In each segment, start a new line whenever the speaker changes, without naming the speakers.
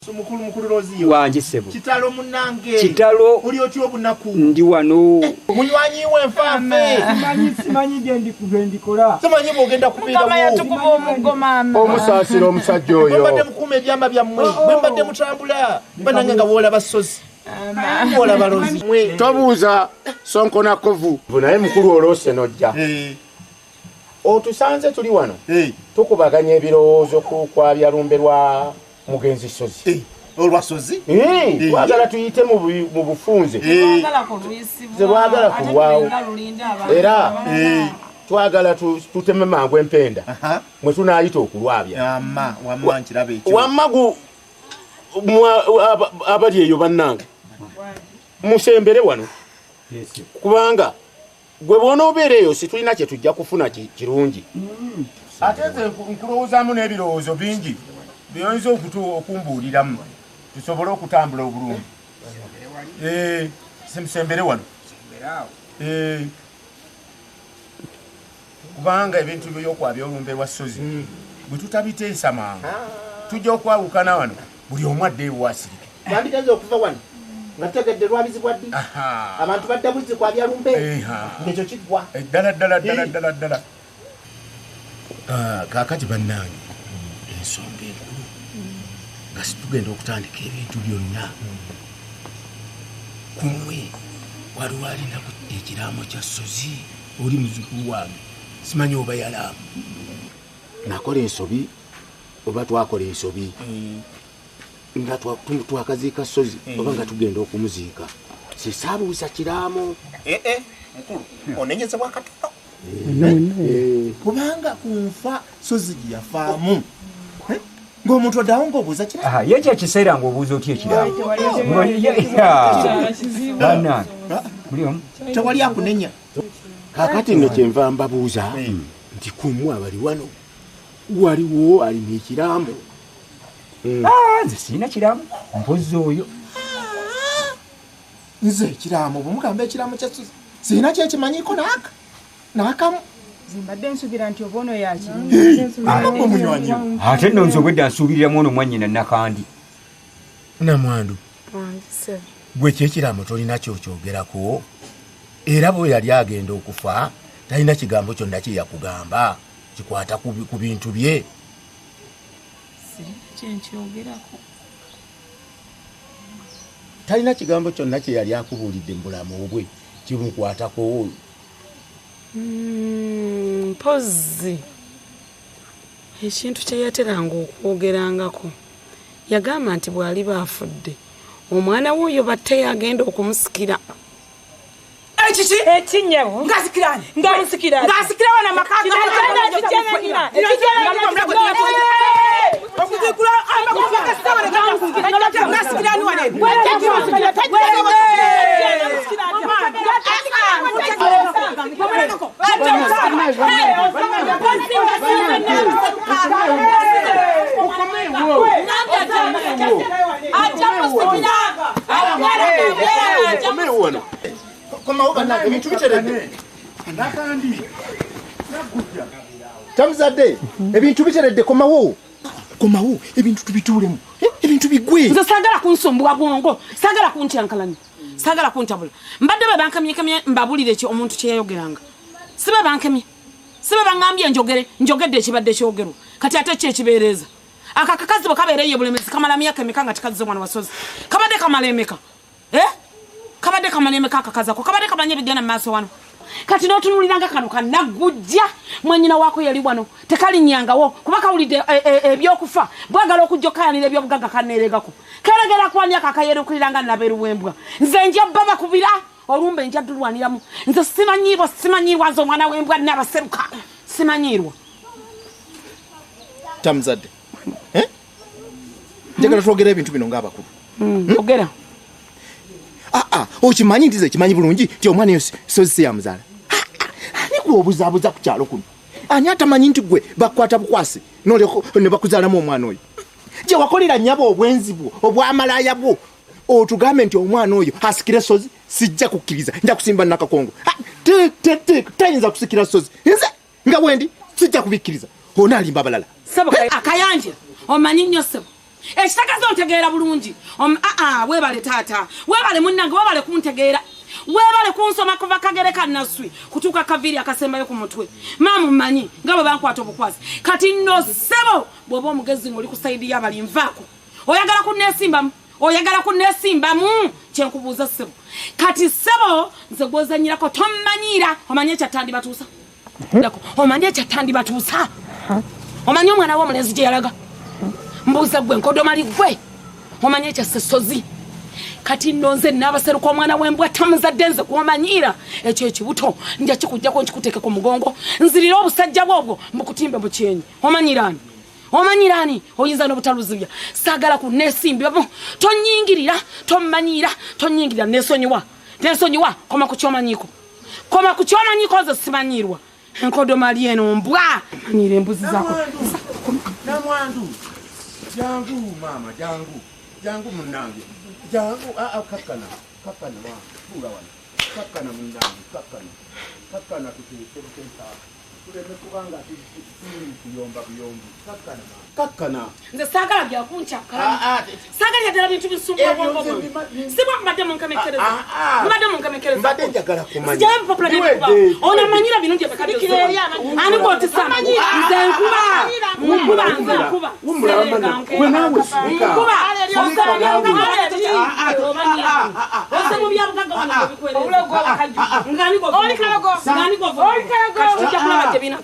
Mukulu Rozio
wanje sebo
kitalo munange
kitalo
uli otyo bunaku
ndi wano
munywanyi wenfafe
simanyi gendi kugendikola
simanyi bogenda kubira
kama yatukuba omugoma
omusasiro omusajja oyo
mbadde mukume ebyama byammwe mwe mbadde mutambula banange nga bwola basozi bwola balozi
tobuuza Sonko na Kovu naye mukulu olose nojja otusanze tuli wano tukubaganya ebirowoozo kwa byalumbe lwa mugenzi sozi
olwasozi
twagala tuyite mu bufunze twagala kulwawo era twagala tuteme mangu empenda mwe tunaayita okulwabya wammagu abali eyo bannange musembere wano kubanga gwe bona obeera eyo situlina kye tujja kufuna kirungi ate nze nkulowoozaamu n'ebirowoozo bingi byonyiza okumbuuliramu tusobole okutambula obulungi simusembere wano kubanga ebintu byokwabya olumbe lwa sozi bwe tutabiteesa mangu tujja okwawukana wano buli omu adde ewasirike
twanditeze okuva wano nga tutegedde lwabizibwa ddi abantu badda buzi kwabya lumbe ngekyo kiggwa
ddala kaakati bannange ensonga enkulu nga situgenda okutandika ebintu byonna kumwe waliwo alina ekiraamo kya sozi oli muzukulu wange simanyi oba yalaamu nakola ensobi oba twakola ensobi nga twakaziika sozi oba nga tugenda okumuziika sisaabuusa kiraamo
mukulu onenyezebwa akatono kubanga kunfa sozi gyeyafaamu ng'omuntu oddawo ng'obuuza kiraamo
ye kyekiseera ng'obuuza otya ekiraamo
tewali akunenya
kaakati nno kyenva mbabuuza nti kumwe abali wano waliwo alina ekiraamo
nze sirina kiraamo mpozi oyo
nze ekiraamo bwemugamba ekiraamo kya sozi sirina kyekimanyiko naakamu
zimbadde nsubira nti oba ono yakirimu
ate nno nsobwedde nsuubiriramu ono mwannyina nakandi
namwandu gwe kyekiraamo tolina kyokyogerako era bwe yali agenda okufa talina kigambo kyonna kye yakugamba kikwata ku bintu bye talina kigambo kyonna kye yali akubuulidde mu bulamu bwe kimukwatako
mpozi ekintu kye yateranga okwogerangako yagamba nti bw'ali baafudde omwana w'oyo batte yagenda okumusikira
ekiki ekinyabo ngasikirani ngamusikirani ngasikira wana makanga okuzikula amakufa sawa ngasikirani wana
tamuzadde ebintu biteredde komawo ebintu tubituulemu ebintu bigwe
nze sagala kunsumbuwa bwongo sagala kuntyankalanya sagala kuntabula mbadde be bankamyekamye mbabulire ki omuntu kyeyayogeranga sibe bankemye sibe bangambye njogedde ekibadde kyogerwa kati ate kyekibeereza akakakazi bwe kabeereye bulemezi kamala myaka emeka nga tikazize mwana wasozi kabadde kamala emeka kabadde kamala emeka akakazako kabadde kamanye bigenda mu maaso wano kati n'otunuliranga kano kanagujja mwanyina waako yali wano tekalinyangawo kuba kawulidde ebyokufa bwagala okujja okayanira ebyobugagga kaneeregako keregera kwani akakayera okuliranga nabeeruwembwa nze nja baba kubira olumbe nja dulwaniramu nze simanyirwa nze omwana w'embwa nabaseruka simanyirwa
tamuzadde njagala twogera ebintu bino ng'abakulu
ogera
okimanyi nti ze kimanyi bulungi ti omwana eyo sozi siyamuzaala ani gwe obuzaabuza ku kyalo kuno ani atamanyi nti gwe bakukwata bukwasi ne bakuzaalamu omwana oyo gye wakolera nnyabo obwenzi bwo obwamalaaya bwo otugambe nti omwana oyo asikire sozi sijja kukkiriza nja kusimba nakakongo tayinza kusikira sozi nze nga bwendi sijja kubikkiriza ona alimba abalala
akayanja omanyi nnyo sebo ekitagaza ontegeera bulungi weebale taata weebale munnange weebale kuntegeera weebale kunsoma kuva kagere kannaswi kutuuka kaviri akasembayo ku mutwe maamu mmanyi nga bwe bankwata obukwasi kati nno ssebo bw'oba omugezi ng'oli ku sayidi y'abali nvaako oyagala kunneesimbamu kyenkubuuza ssebo kati ssebo nze gw'ozanyirako tommanyiira omanye ekyattandibatuusa omanye ekyattandibatuusa omanye omwana w'omulenzi gye yalaga mbuuza gwe nkodomali gwe omanye ekyassesozi kati nno nze naabaseruka omwana w'embwa tamuzadde nze kuomanyiira ekyo ekibuto nja kikujjako nkikuteeke ku mugongo nzirira obusajja bwobwo mbukutimbe mu kyenyi omanyiraani oyinza n'obutaluzibya saagala kunneesimbiramu tonyingirira tommanyiira tonyingirira nensonyiwa koma ku kyomanyiko nze simanyiirwa enkodomali eno mbwa manyiira embuzi zaako
namwandu jangu mama jangu munnange jangu kakkana tuula wano kakkana munnange kakkana tuteesa tuleme kubanga kuyomba buyombi kakkana
nze saagala byakunkyakala saagala ddala bintu bisumba bwongo sibwa mbadde munkamekereza
mbadde njagala kumanya
onamanyira bino ani kotisama nze nkuba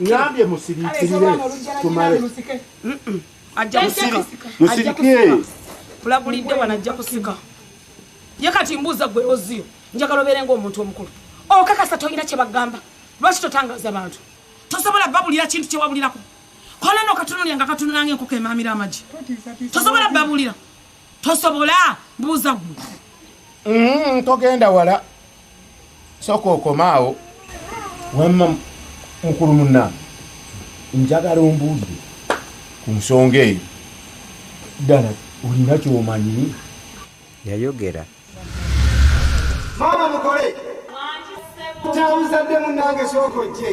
ngambye musirikirire tumale musirikire
kulagulidde wanajja kusika ye kati mbuuza gwe oziyo njagala obeere ng'omuntu omukulu okakasa tolina kye bagamba lwaki totangaza abantu tosobola babulira kintu kye wabulirako kola n'okatunuulya nga katunulanga enkoko emaamira amagi tosobola babulira tosobola mbuuza gwe
togenda wala soka okomaawo wamma mukulu munna njagala ombuuze ku nsonga eyo ddala olina kyomanyi
yayogera
maama mukole kyamuzadde munnange sooka ojje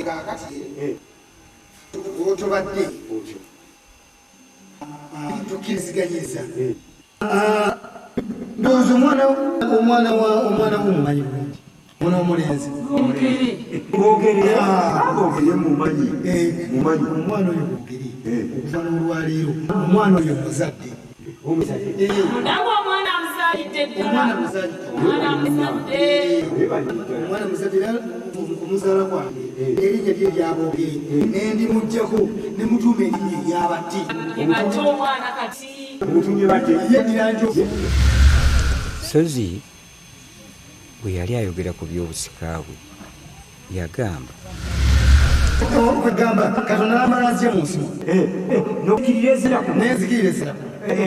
kakati otobadde otyo tukiriziganyiza ndowooza omwana w'omumanyi bulungi omwana w'omulenzi omwana oyo bwogeri okuva n'olwaleero omwana oyo muzadde omwana muzadde era omuzaala kwange erinnya lye lyabogeri nendimuggyako ne mutuuma erinnya eryabatti
Sozi bwe yali ayogera ku by'obusika bwe yagamba
kwegamba katonda amalazi munsi
nokirira eziraku
nenzikirira eziraku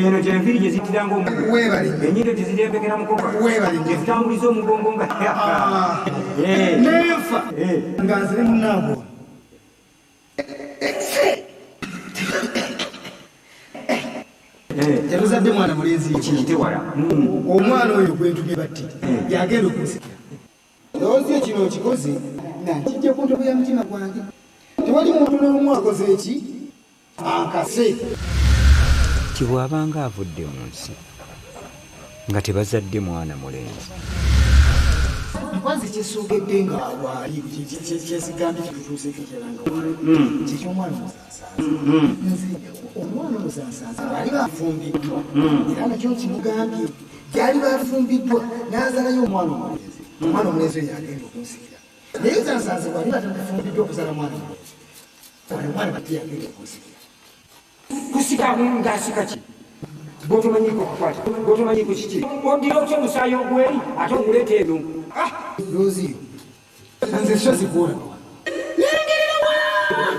eno gyenviri gye zittiranga
weebale
enyindo gye zirembekera mukoka
weebale
gye zitambuliza omugongo nga
nenfa nga nze ne munnange yatuzadde mwana mulenzi
kiyitewala
omwana oyo gwentumye batti yagenda okunsikira ndowooza kino okikoze nankijja ku ntobo ya mutima gwange tewali muntu n'omu akoze eki ankase
kibw'abanga avudde mu nsi nga tebazadde mwana mulenzi
nkwanze kyesoogedde nga waali kyesigambye kitutuuseeko ekyalanga kyekyomwana omuzansaaza nze omwana omuzansaaza baali bafumbiddwa era nakyo kimugambye gyali bafumbiddwa n'azalayo omwana omulenzi oyo yagenda okunsikira naye zansaaza bwali batamufumbiddwa okuzala mwana omulenzi oyo omwana bate yagenda okunsikira
kusika ngaasika ki bwotomanyiko kukwata bwotomanyiko kiki odira otya omusaayi ogweri ate oguleeta eno
looziyo nze so zikuola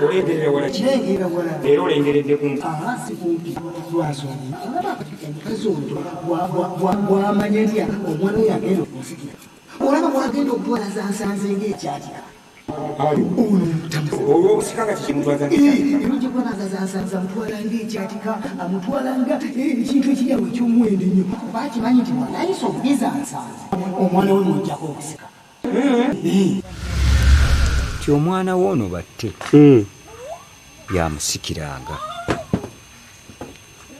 olengerera wala ki
nengerera wala
era olengeredde kumpi
si kumpi lwasoni omukazi oyo bwamanya etya omwana oyo agenda okunsikira olaba bwagenda okutwala zansanze ngaekyatika
olwobusika nga
kikimutwazaaemujekwananga zansanza amutwala ngaekyatika amutwala nga ekintu ekiryawo ekyomuwendo ennyo bakimanyi nti wanayisa okubizansanza omwana we mujjako okusika
ti omwana woono batte yamusikiranga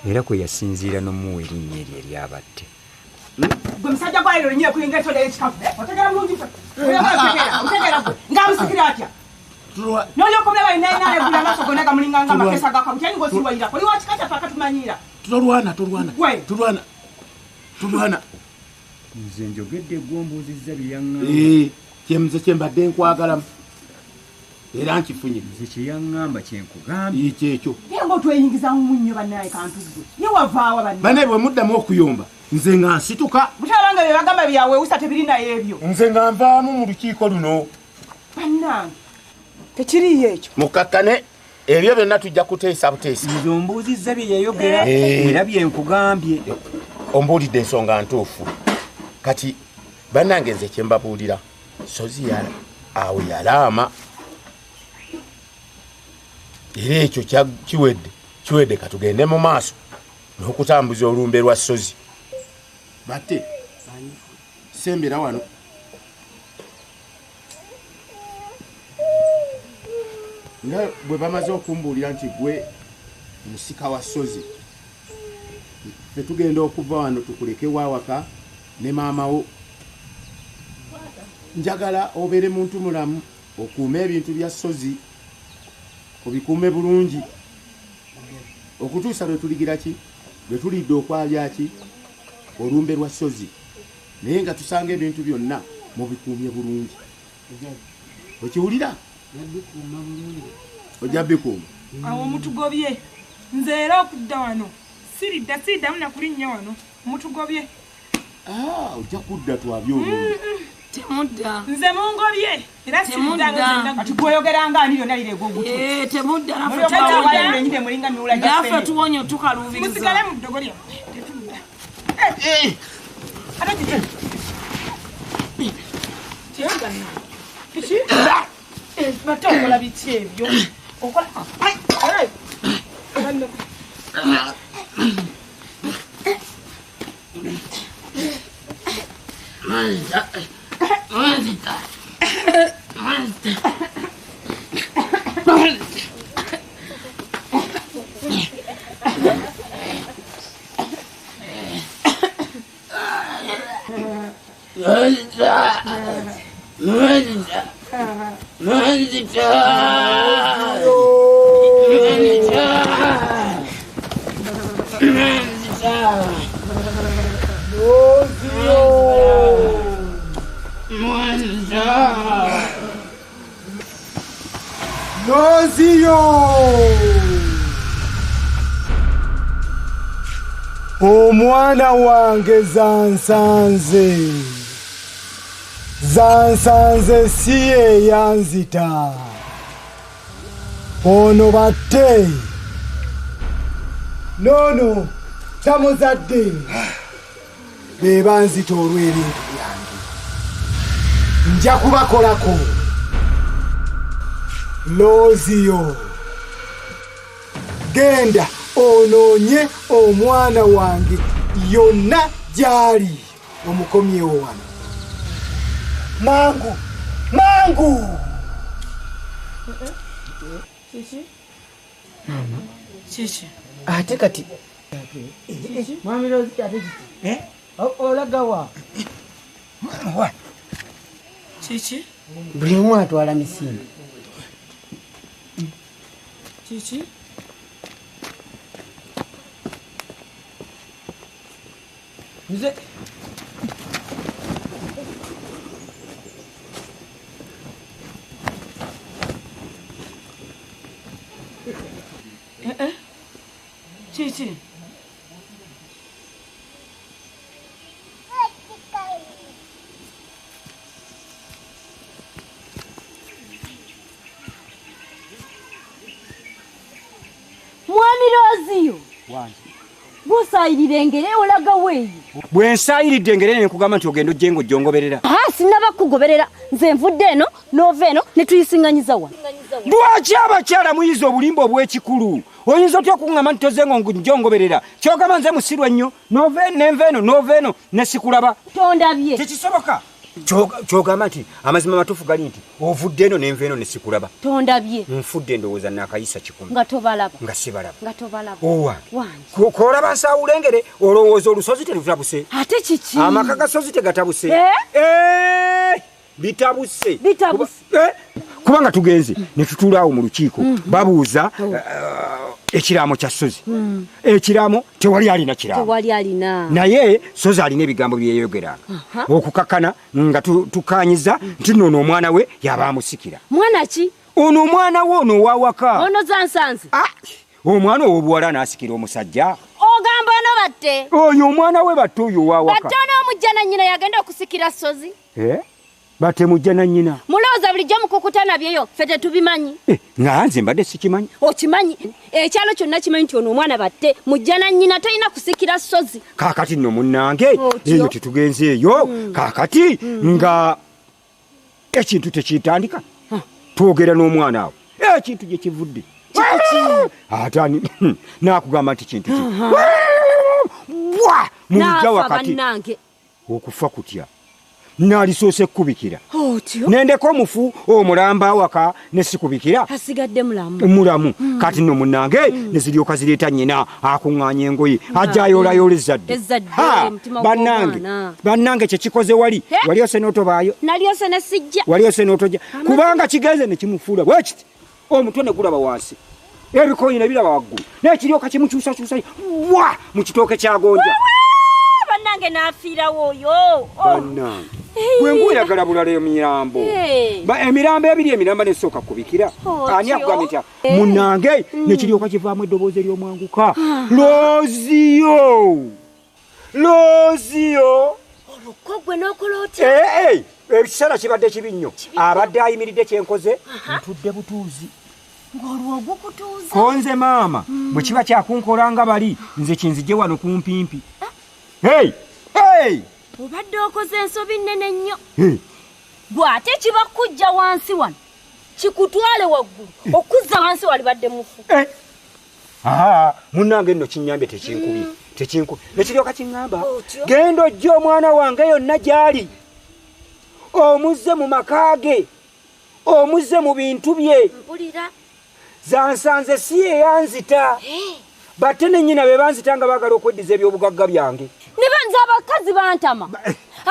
era kwe yasinziira n'omuwa erinnya eryo eryabadde.
Gwe musajja gwa lero nnyo kulinga ettola ekikafu otegera bulungi fe otegera gwe ng'amusikira atya n'olyokomera balinainaale buli amaaso gonna gamulinganga amakesa gakamutyani ng'osiwayirako oli wakika kyaffe akatumanyira.
Tulwana
nze njogedde gwombuuzizza byeyaŋŋamba.
Kyemuze kyembadde nkwagalamu era nkifunye.
Nze kyeyaŋŋamba kyenkugambye
kyekyo.
Naye ng'otweyingiza mu munnyo bannaye kantu ggwe ye wavaawa bannaye.
Bane bwe muddamu okuyomba nze nga nsituka.
Butalanga bye bagamba byawewusa tebiri naye ebyo.
Nze nga nvaamu mu lukiiko luno.
Bannange tekiriyo ekyo.
Mukakkane ebyo byonna tujja kuteesa buteesa.
nze ombuuzizza bye yayogera era byenkugambye.
Ombuulidde ensonga ntuufu. Kati bannange nze kyembabuulira sozi awe yalaama era ekyo kiwedde katugende mu maaso n'okutambuza olumbe lwa sozi. Batte sembera wano. Nga bwe bamaze okumbuulira nti gwe musika wa sozi fe tugenda okuva wano tukulekewo awaka ne maamawo. Njagala obeere muntu mulamu okuuma ebintu bya sozi obikuume bulungi okutuusa lwe tuligira ki lwe tulidde okwalya ki olumbe lwa sozi naye nga tusanga ebintu byonna mubikuumye bulungi. Okiwulira? Ojja bikuuma.
Awo mutugobye nze era okudda wano siriddamu nakulinnya wano mutugobye.
Ojja kudda twabye obulungi.
Temudda.
Nze mungobye era siridda.
Kati gwoyogeranga ani yonna lireega ogutu.
Temudda
naffe
tuwonye tukalubiriza.
Musigale mu ddogo lyammwe tetudda. Ate kiki? Kiki? Bate okola biki ebyo? Okola
Noziyo omwana wange zansanze si yeyanzita ono batte nono tamuzadde beba nzita olw'ebintu byange nja kubakolako. Loziyo genda onoonye omwana wange yonna gyali omukomyewo wano mangu.
Kiki?
Ate kati mwami Lozi ate kiki? Olagawa?
Kiki?
Buli omu atwala misinde.
Kiki?
Nze
Kiki?
Mwami Loziyo busayirira engere olaga weeyi.
Bwe nsaayiridde engere ne nkugamba nti ogenda ojje ng'ojjongoberera.
Sinaba kugoberera nze nvudde eno n'ova eno ne tuyisinganyiza wano.
Lwaki abakyala muyiza obulimba obw'ekikulu? Oyinza otya okuŋŋamba nti toze ngo njongoberera kyogamba nze musirwa ennyo n'ova eno n'enva eno n'ova eno ne sikulaba.
Tondabye.
Tekisoboka. kyogamba nti amazima matuufu gali nti ovudde eno nenva eno nesikulaba
tondabye
nfudde ndowooza nakayisa 10
nga tobalaba
nga sibalaba
nga tobalaba
owa
wange
kolaba nsawulengere olowooza olusozi terutabuse
ate kiki
amaka gasozi tegatabuse bitabuse kubanga tugenze ne tutuulaawo mu lukiiko babuuza ekiraamo kya sozi ekiraamo tewali alina naye sozi alina ebigambo byeyogeranga okukakkana nga tukanyiza nti nono omwana we yaba amusikira
mwana ki
ono omwana we ono owawaka
ono zansanze
omwana ow'obuwala n'asikira omusajja
ogamba ono batte
oyo omwana we batte oyo owawaka
batte onoomujja nannyina yagenda okusikira sozi
bate mujja nannyina
mulowooza bulijjo mukukutana byeyo ffe tetubimanyi
nga nze mbadde sikimanyi
okimanyi ekyalo kyonna kimanyi nti ono omwana batte mujja nannyina talina kusikira sozi
kaakati nno munnange eyo tetugenze eyo kaakati nga ekintu tekitandika twogera n'omwana awo ekintu gye kivudde atani nakugamba nti kintu mujja wakati okufa kutya nalisoose kkubikira nendeko omufu omulamba awaka nesikubikira
asigadde
mulamu kati nno munnange neziryoka zireeta nnyina akuŋŋaanya engoye ajja ayoolayoola ezzadde bannange kyekikoze wali ose n'otobaayo
nalyose nesijja
wali ose n'otojja kubanga kigenze nekimufuula bwekiti omutwe ne gulaba wansi ebikoyi ne biraba waggulu n'ekiryoka kimukyusakyusa wa mu kitooke kyagonja
bannange n'afiirawo oyo
bannange bwenguoyagala bulala emirambo emirambo ebiri emiramba nesooka kubikira ani akugambye nti munnange nekiryoka kivaamu eddoboozi ery'omwanguka looziyo
olukogwe n'okola otya
ekiseera kibadde kibi nnyo abadde ayimiridde kyenkoze ntudde butuuzi
ng'olwogukutuuza
konze maama bwe kiba kyakunkola nga bali nze kinzijje wano kumpimpi
obadde okoze ensobi nnene nnyo gwe ate kiba kujja wansi wano kikutwale waggulu okuzza wansi walibadde mufu
munnange nno kinyambye tekinkubye nekiryoka kiŋŋamba genda ojja omwana wange yonna gy'ali omuzze mu maka ge omuzze mu bintu bye
mpulira
zansanze si yeyanzita batte nennyina be banzita nga baagala okweddiza ebyobugagga byange
ne banze abakazi bantama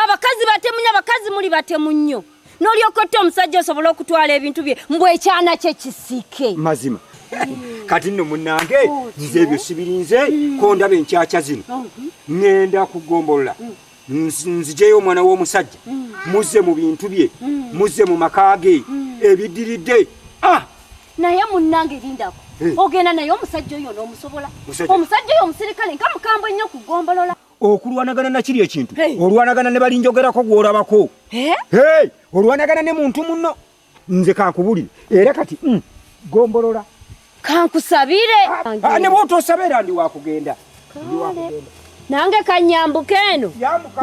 abakazi batemunya abakazi muli batemu nnyo n'olyoka otta omusajja osobola okutwala ebintu bye mbw ekyana kye kisike
mazima kati nno munnange nze ebyo sibirinze kondaba enkyakya zino ŋŋenda kugombolola nzijeyo omwana w'omusajja muzze mu bintu bye muzze mu maka ge ebiddiridde
naye munnange lindako ogenda naye omusajja oyo n'omusobola omusajja oyo omusirikale nka mukambwe nnyo kugombolola
okulwanagana nakiri ekintu olwanagana ne balinjogerako gw'olabako olwanagana ne muntu munno nze kankubulire era kati gombolola
kankusabire
ne bw'otosaba era ndi wakugenda
nange kanyambuka eno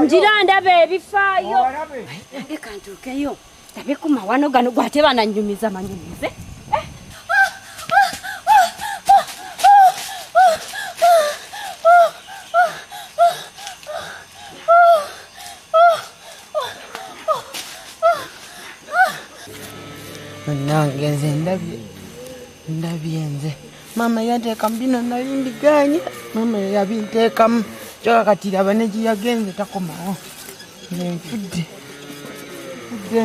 njira ndaba ebifaayo nange kantuukeyo tabe ku mawano gano gwate bananyumiza manyumize
nange nze ndabye nze mama yanteekamu bino nali mbiganye mama yabinteekamu kyokakati raba negiyagenze takomawo nze nfudde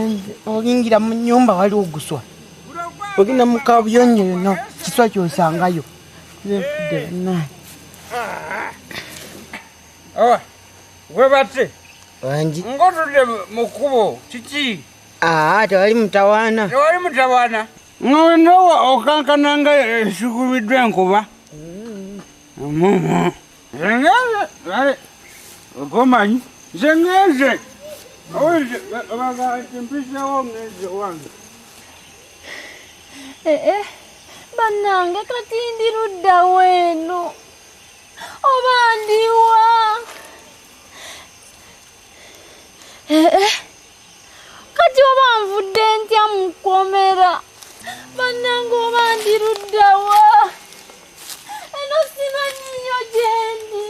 nze oyingira mu nnyumba waliwo oguswa ogenda mukabuyonyo yonna kiswa kyosangayo nze nfudde bannange
webate
wangi
ngotudde mu kkubo kiki
tewali mutawaana
nowa okankananga esikubiddwa enkuba zengeze okomanyi zengeze mpisawo ngeze wange
bannange kati ndiruddawo eno oba ndiwa kati oba nvudde ntya mu kkomera bannange oba ndiruddawa eno simanyi nnyo gyendi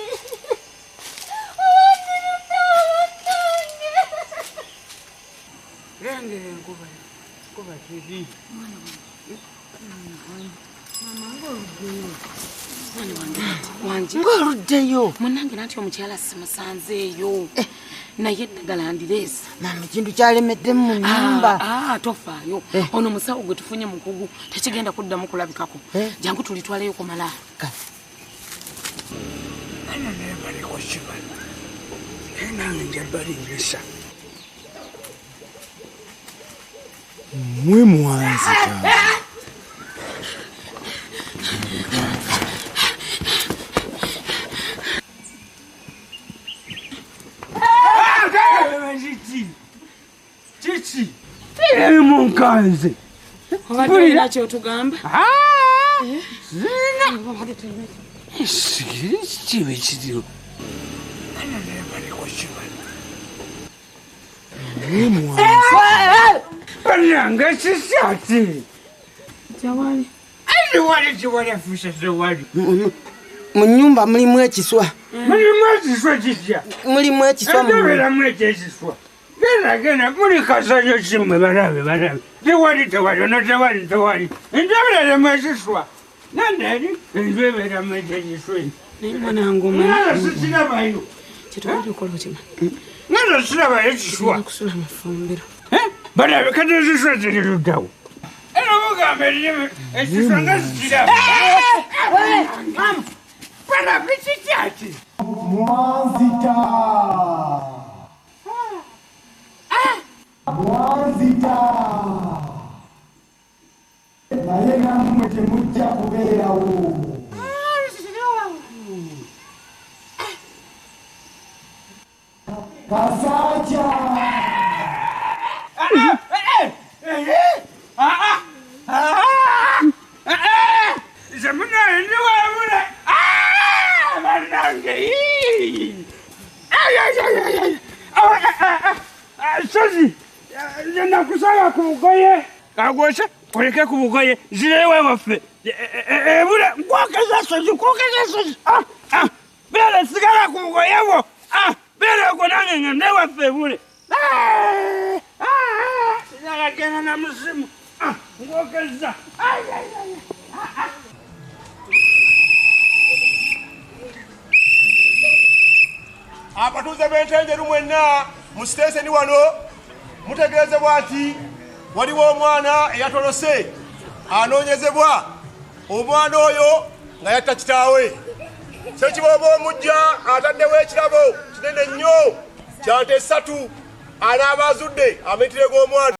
oba ndiruddawa bannange
wange
ng'oluddeyo
munange nanti omukyala simusanzeeyo naye eddagala ndireza
mama ekintu kyalemeddemu mu nnyumba
tofaayo ono musawo gwe tufunye mukugu tekigenda kuddamu kulabikako jangu tulitwaleyo kumala
mwe mwanzi
Chichi. Munkazi.
Obadde kyotugamba?
Chiwe chidio. Bananga sisati.
Jawali.
Wali chiwali afusha zawali.
Mu nnyumba mulimu ekiswa.
Mulimu ekiswa kijja.
Mulimu ekiswa mu.
Ndabira mu ekiswa. Gena muli kasanyo kimwe barabe. Tewali. Ndabira mu ekiswa. Nandali ndabira mu ekiswa.
Naye mwanangu
sirabayo.
Kitwali okola otima.
Nanda sirabayo ekiswa.
Kusula mafumbiro.
Barabe kati ekiswa ziri luddawo. Era mugambe ekiswa nga zikiraba. Barabe kikyaki.
Mwanzita. Naye nammwe temujja kubeerawo. Kasaaja.
Sozi, nakusaba ku bugoye. Kagwese, oleke ku bugoye. Zirewe waffe. Ebula, nkwokeza sozi. Bere sigala ku bugoye bwo. Bere ko nange ngende waffe ebule. Sigala na musimu. Nkwokeza.
Abatuuze b'Entenjeru mwenna mu sitenseni wano mutegeezebwa nti waliwo omwana eyatolose anoonyezebwa. Omwana oyo nga yatta kitaawe. Ssekiboobo omujja ataddewo ekirabo kinene nnyo kya nte 3 anaaba azudde ametire g'omwana.